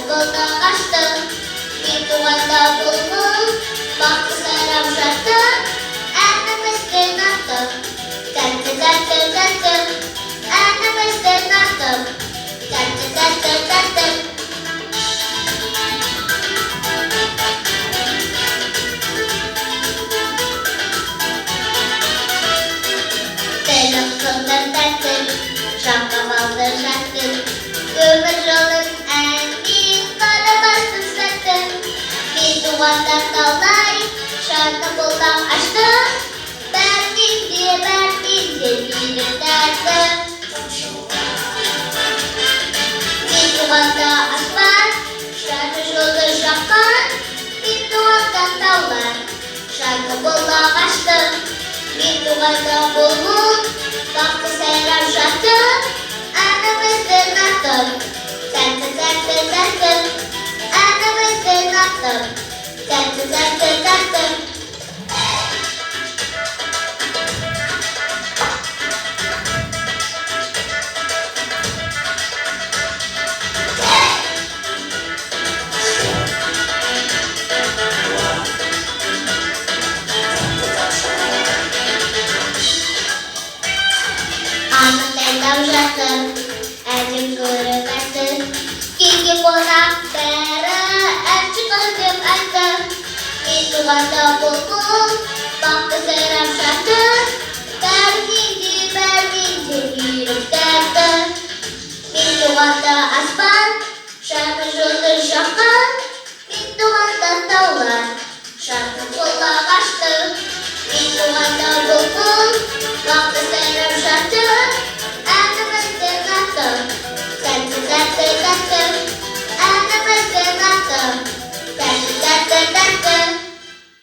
bulda kaçtı. Bir duvanda bulmuş, baktı selam şarttı. Annemizden attı, tattı tattı tattı. Annemizden attı, tattı tattı tattı. Telefondan taktı, şapka baldır şarttı. Gümüş olur emin, kara bastım sattı. Bir duvardan dalday, şarkı buldan açtı. Ben diye bir derdim. Bir duvanda aslan, şarkı olur şapkan. Bir duvardan dallar, şarkı buldan açtı. Bir duvanda bulmuş, baktı selam şarttı. Annemizden attım, tattı tattı tattı. Annemizden attım, tattı tattı tattı. Annemden davşattı, elcim kırıkattı. Gigi bonak bere, elçi kızım attı. Bir duvanda bulmuş, baktı selam şarttı. Bergince bir derdi. Bir duvanda aslan, şarkı şudur şapkan. Bir duvanda dağlar, şarkı kola kaçtı. Bir duvanda bulmuş, baktı